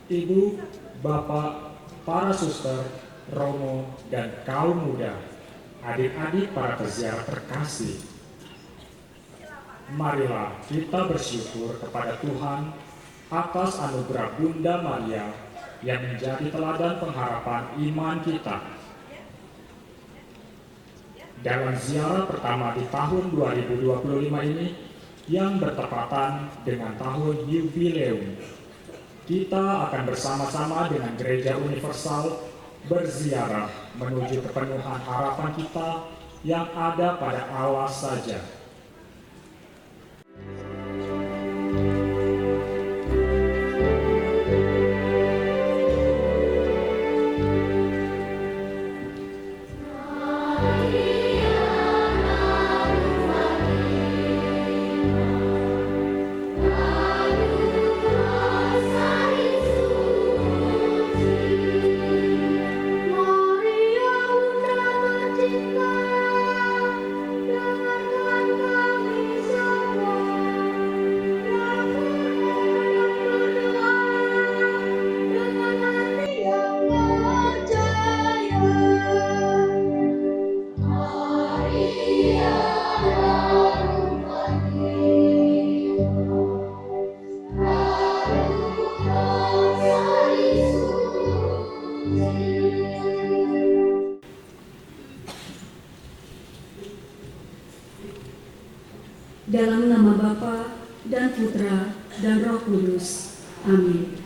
Ibu, Bapak, para suster, romo, dan kaum muda, adik-adik para peziarah terkasih, marilah kita bersyukur kepada Tuhan atas anugerah Bunda Maria yang menjadi teladan pengharapan iman kita. Dalam ziarah pertama di tahun 2025 ini yang bertepatan dengan tahun yubileum, kita akan bersama-sama dengan Gereja Universal berziarah menuju kepenuhan harapan kita yang ada pada Allah saja. Dalam nama Bapa dan Putra dan Roh Kudus. Amin.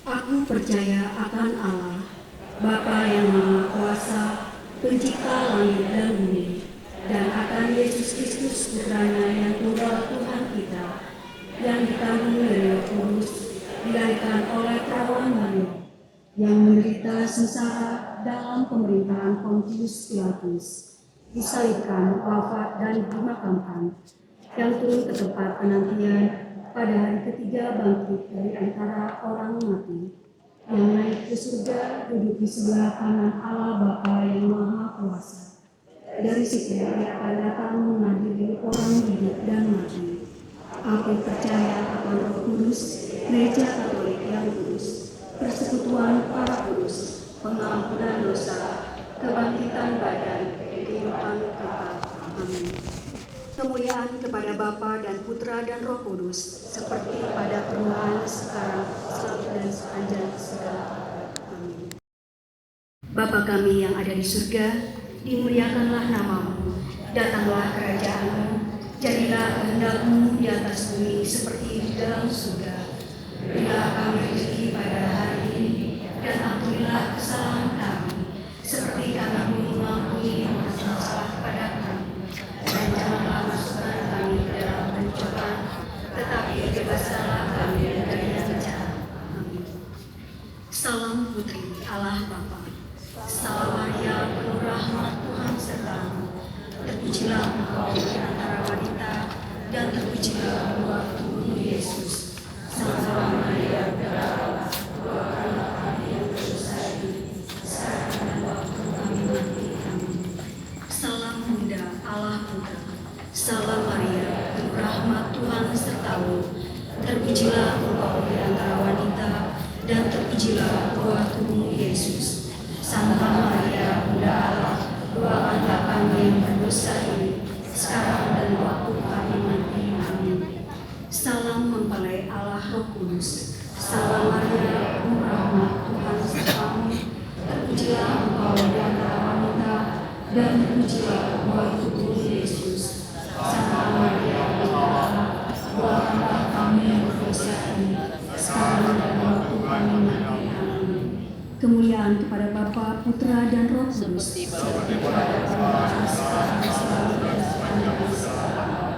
Aku percaya akan Allah, Bapa yang Maha Kuasa, Pencipta langit dan bumi, dan akan Yesus Kristus Putranya yang tunggal Tuhan kita, yang ditanggung dari Roh Kudus, dilahirkan oleh perawan Maria, yang menderita sengsara dalam pemerintahan Pontius Pilatus, disalibkan, wafat, dan dimakamkan, yang turun ke tempat penantian, pada hari ketiga bangkit dari antara orang mati, yang naik ke surga, duduk di sebelah kanan Allah Bapa yang Maha Kuasa. Dari situ Dia akan datang mengadili orang hidup dan mati. Aku percaya akan Roh Kudus, Gereja Katolik yang kudus, persekutuan para kudus, pengampunan dosa, kebangkitan badan, kehidupan kekal. Amin. Kemuliaan kepada Bapa dan Putra dan Roh Kudus, seperti pada permulaan, sekarang, selalu dan sepanjang segala abad. Amin. Bapa kami yang ada di surga, dimuliakanlah namamu, datanglah kerajaanmu, jadilah kehendak-Mu di atas bumi seperti di dalam surga. Berilah kami rezeki pada hari ini, dan ampunilah kesalahan kami, seperti kami mengampuni yang bersalah kepada kami. Dan janganlah masukkan kami ke dalam pencobaan, tetapi bebaskanlah kami dari yang jahat. Amin. Salam Putri Allah Bapa. Salam Maria, penuh rahmat Tuhan sertamu. Terpujilah engkau di antara wanita, dan terpujilah buah tubuhmu Yesus. Salam Maria, Bunda Allah, doakanlah kami yang berdosa ini, sekarang dan waktu kami mati. Amin. Salam Bunda Allah Putra. Salam Maria, penuh rahmat Tuhan sertamu. Terpujilah engkau di antara wanita, dan terpujilah buah tubuhmu Yesus. Santa Maria, Bunda Allah, doakanlah kami yang berdosa ini, sekarang dan waktu kami mati. Amin. Salam mempelai Allah Roh Kudus. Salam Maria, penuh rahmat Tuhan sertamu. Terpujilah engkau di antara wanita, dan terpujilah buah tubuhmu Yesus. Santa Maria, Bunda Allah, doakanlah kami yang berdosa ini, sekarang dan waktu kami mati. Amin. Kemuliaan kepada Bapa, Putra, dan Roh Kudus, seperti pada permulaan, sekarang, selalu, dan sepanjang segala abad.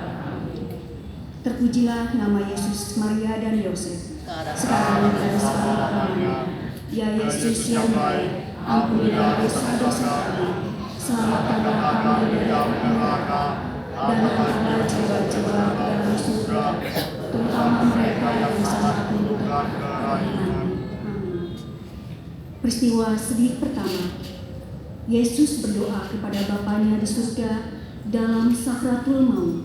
Terpujilah nama Yesus, Maria, dan Yosef, sekarang dan selama-lamanya. Ya Yesus yang baik, ampunilah dosa-dosa kami, selamatkanlah kami dari api neraka, dan angkatlah jiwa-jiwa ke dalam surga, terutama mereka yang sangat membutuhkan pertolongan. Peristiwa sedih pertama, Yesus berdoa kepada Bapanya di surga dalam sakratul maut.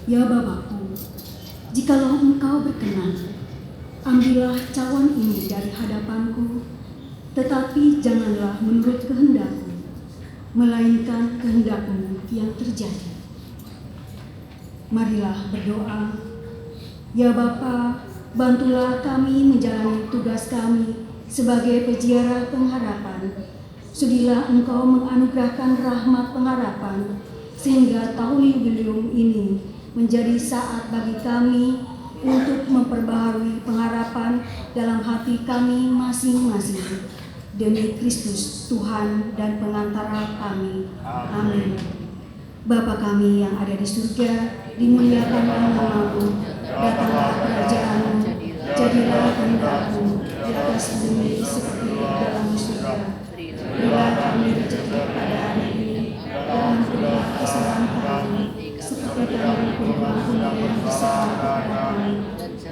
Ya Bapakku, jikalau Engkau berkenan, Ambillah cawan ini dari hadapanku, tetapi janganlah menurut kehendakku, melainkan kehendak-Mu yang terjadi. Marilah berdoa. Ya Bapa, bantulah kami menjalani tugas kami sebagai peziarah pengharapan. Sudilah Engkau menganugerahkan rahmat pengharapan, sehingga tahun jubileum ini menjadi saat bagi kami untuk memperbaharui pengharapan dalam hati kami masing-masing. Demi Kristus, Tuhan dan pengantara kami. Amin. Bapa kami yang ada di surga, dimuliakanlah nama-Mu, datanglah kerajaan-Mu, jadilah kehendak-Mu di atas bumi seperti di dalam surga. Berilah kami rezeki pada hari ini, dan ampunilah kesalahan kami, seperti kami mengampuni yang bersalah kepada kami.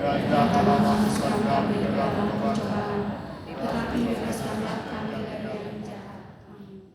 Dan janganlah memasukkan kami ke dalam pencobaan, tetapi bebaskanlah kami dari yang jahat. Amin.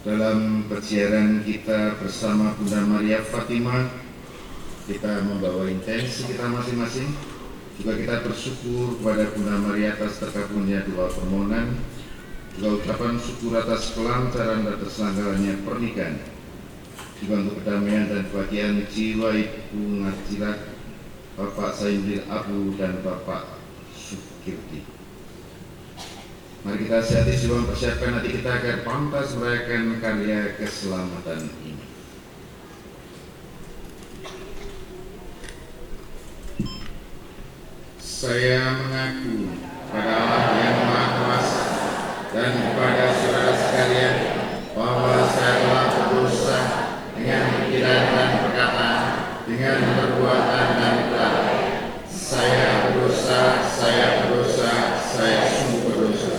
Dalam persiaran kita bersama Bunda Maria Fatimah, kita membawa intensi kita masing-masing. Juga kita bersyukur kepada Bunda Maria atas terkabulnya doa permohonan, juga ucapan syukur atas kelancaran dan terselenggaranya pernikahan, juga untuk kedamaian dan kebahagiaan jiwa Ibu Ngajilah, Bapak Saimbil Abu dan Bapak Sukirti. Mari kita sehati jiwa mempersiapkan hati kita agar pantas merayakan karya keselamatan ini. Saya mengaku pada Allah yang Maha Kuasa dan kepada saudara sekalian bahwa saya telah berdosa dengan pikiran dan perkataan, dengan perbuatan dan kata. Saya berdosa, saya sungguh berdosa.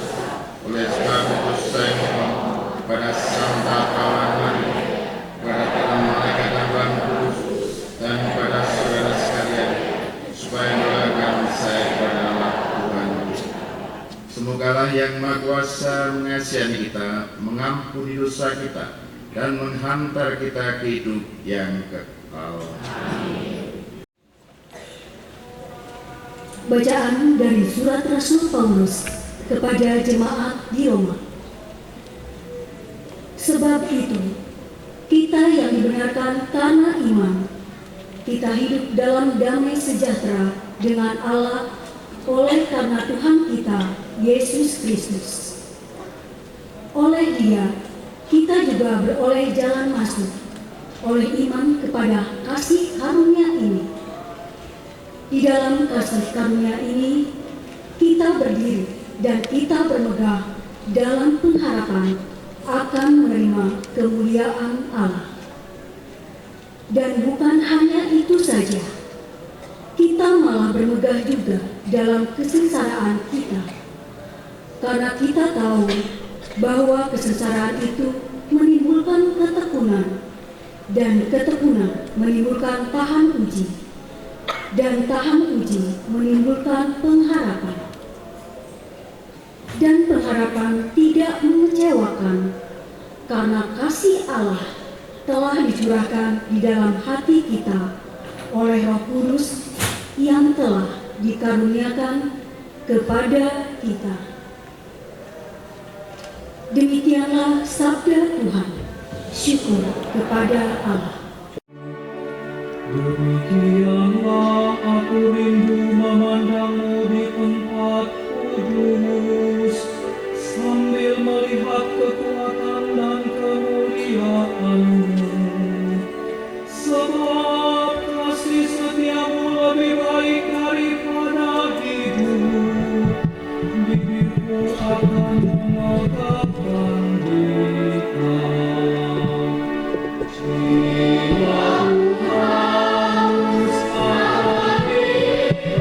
Oleh sebab itu saya mohon kepada Sang Bapa Maha, kepada para malaikat Tuhan Kudus, dan kepada saudara sekalian, supaya doakan saya kepada Allah Tuhan. Semogalah yang Maha Kuasa mengasihani kita, mengampuni dosa kita, dan menghantar kita ke hidup yang kekal. Bacaan dari surat Rasul Paulus kepada jemaat di Roma. Sebab itu, kita yang dibenarkan karena iman, kita hidup dalam damai sejahtera dengan Allah oleh karena Tuhan kita, Yesus Kristus. Oleh Dia, kita juga beroleh jalan masuk, oleh iman kepada kasih karunia ini. Di dalam kasih karunia ini, kita berdiri dan kita bermegah dalam pengharapan akan menerima kemuliaan Allah. Dan bukan hanya itu saja, kita malah bermegah juga dalam kesengsaraan kita. Karena kita tahu bahwa kesengsaraan itu menimbulkan ketekunan, dan ketekunan menimbulkan tahan uji, dan tahan uji menimbulkan pengharapan. Dan pengharapan tidak mengecewakan, karena kasih Allah telah dicurahkan di dalam hati kita oleh Roh Kudus yang telah dikaruniakan kepada kita. Demikianlah sabda Tuhan. Syukur kepada Allah. Demikianlah aku rindu memandangmu di tempat kudus, sambil melihat kekuatan dan kemuliaan-Mu. Sebab kasih setiamu lebih baik daripada hidup, bibirku akan mengatakan dikau. Jiwaku haus akan dirimu.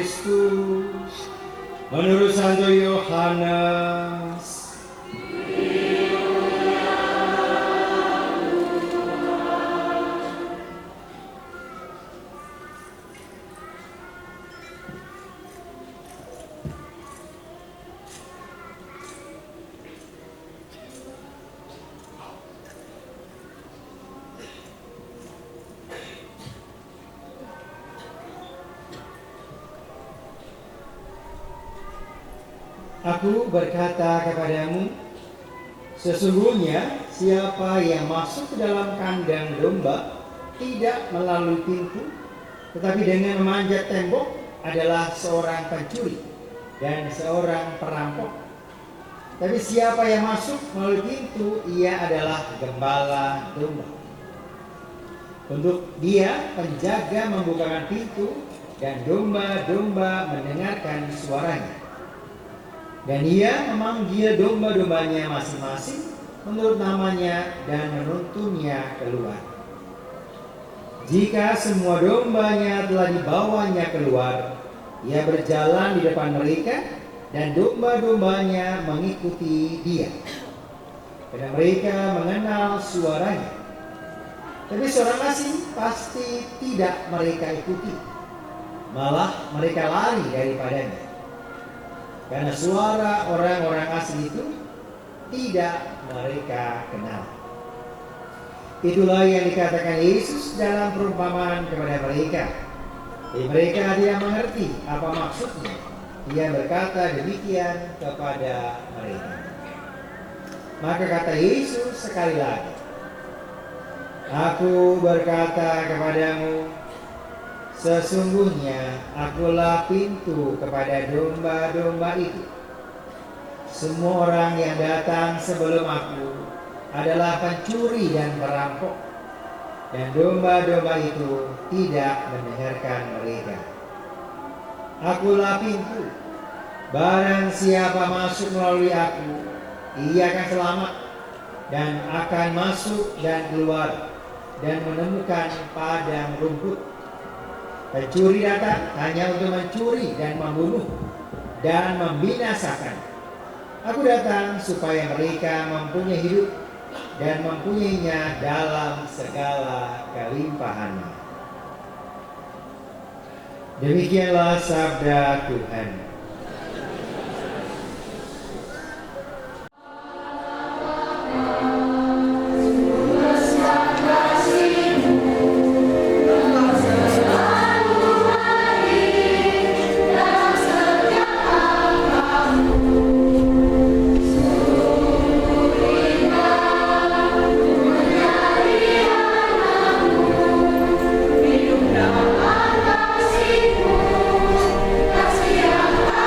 Kristus. Menurut Santo Yohanes. Aku berkata kepadamu, sesungguhnya siapa yang masuk ke dalam kandang domba tidak melalui pintu, tetapi dengan memanjat tembok adalah seorang pencuri dan seorang perampok. Tapi siapa yang masuk melalui pintu, ia adalah gembala domba. Untuk dia, penjaga membukakan pintu dan domba-domba mendengarkan suaranya. Dan ia memanggil domba-dombanya masing-masing menurut namanya dan menuntunnya keluar. Jika semua dombanya telah dibawanya keluar, ia berjalan di depan mereka dan domba-dombanya mengikuti dia. Karena mereka mengenal suaranya. Tapi seorang asing pasti tidak mereka ikuti. Malah mereka lari daripadanya. Karena suara orang-orang asing itu tidak mereka kenal. Itulah yang dikatakan Yesus dalam perumpamaan kepada mereka. Mereka tidak mengerti apa maksudnya. Ia berkata demikian kepada mereka. Maka kata Yesus sekali lagi, Aku berkata kepadamu, sesungguhnya akulah pintu kepada domba-domba itu. Semua orang yang datang sebelum aku adalah pencuri dan perampok, dan domba-domba itu tidak mendengarkan mereka. Akulah pintu. Barang siapa masuk melalui aku, ia akan selamat dan akan masuk dan keluar dan menemukan padang rumput. Pencuri datang hanya untuk mencuri dan membunuh dan membinasakan. Aku datang supaya mereka mempunyai hidup dan mempunyainya dalam segala kelimpahannya. Demikianlah sabda Tuhan. Kasih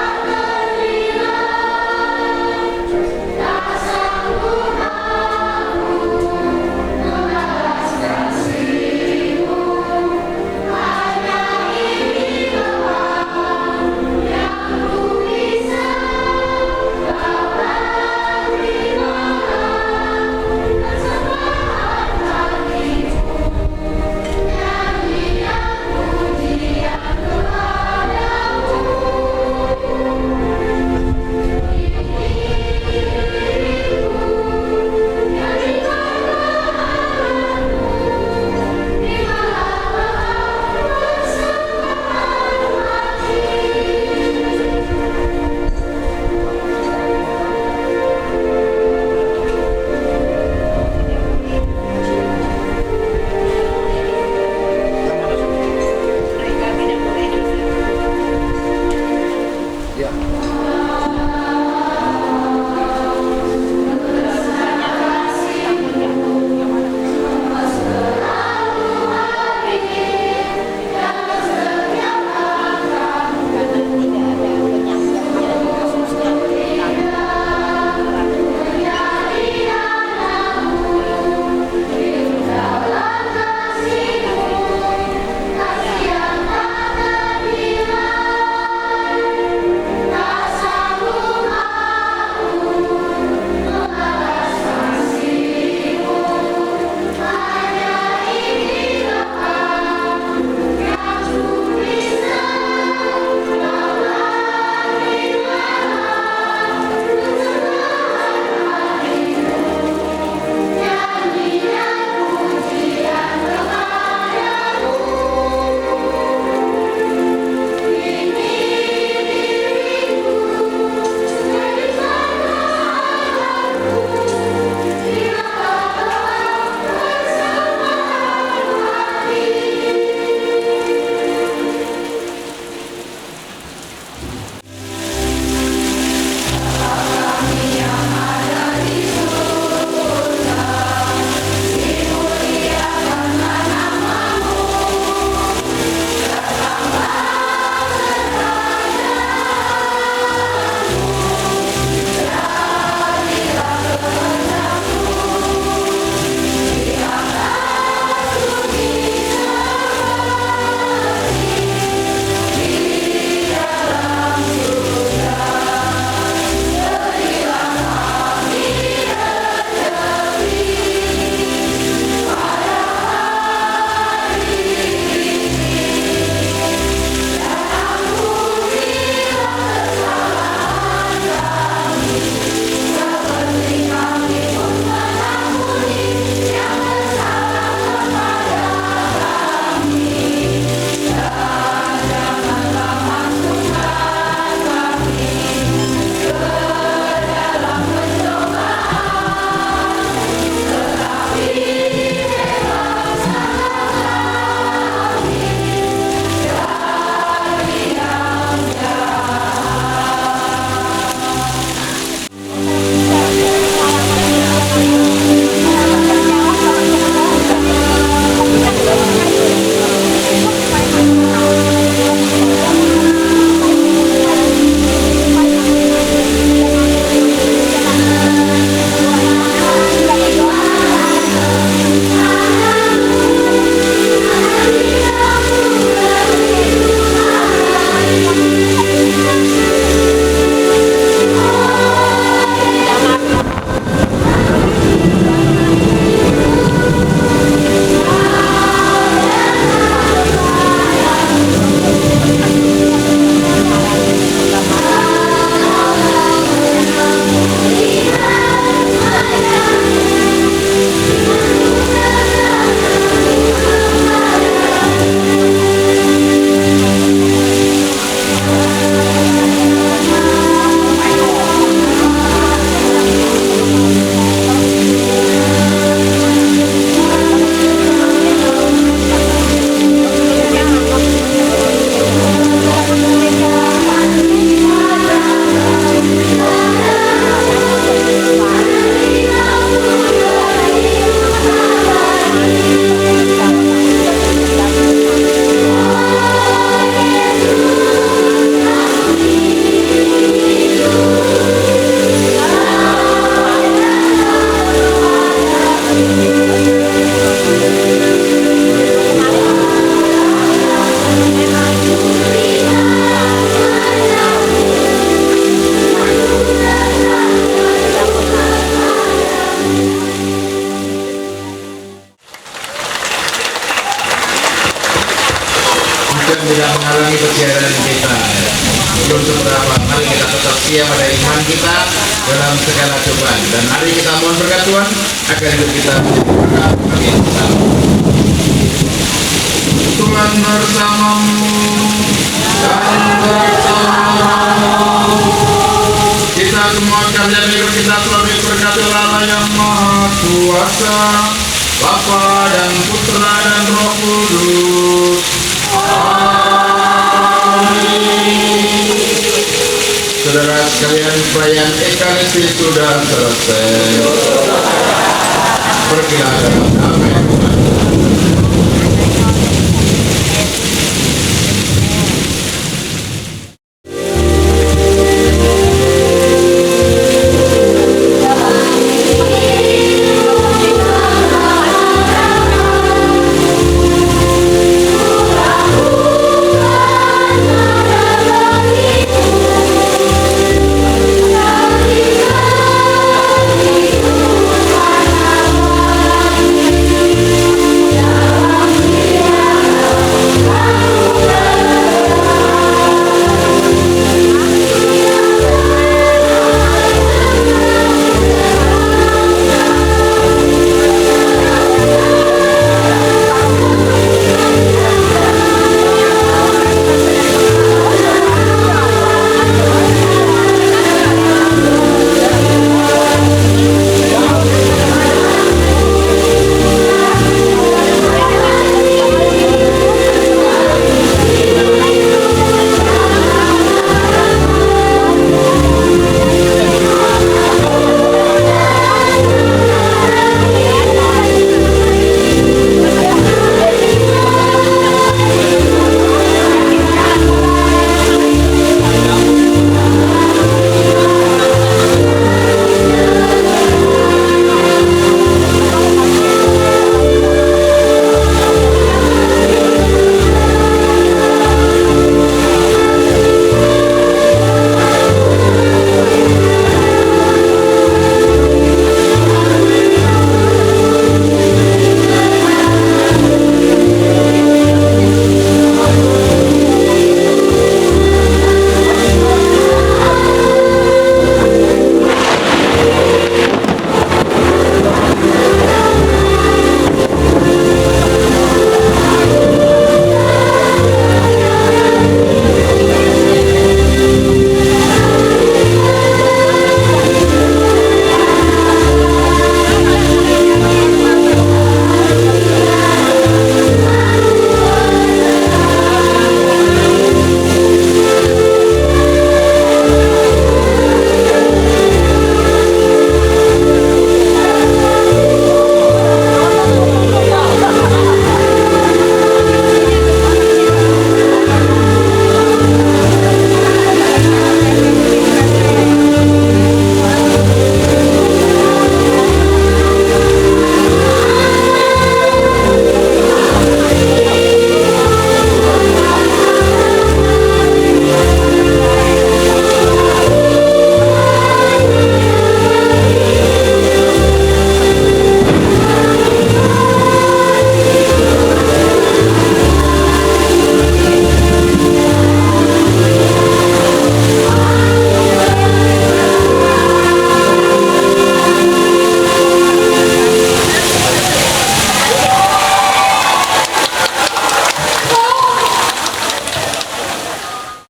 harapan. Mari kita tetap setia pada iman kita dalam segala cobaan. Dan hari kita mohon berkat Tuhan agar hidup kita menjadi berkat. Amin. Tuhan bersamamu dan bersamamu. Kita semua sekalian hidup kita selalu diberkati oleh Allah yang Maha Kuasa, Bapa dan Putra dan Roh Kudus. Amin. Saudara sekalian, perayaan Ekaristi sudah selesai. Pergilah dalam damai Tuhan.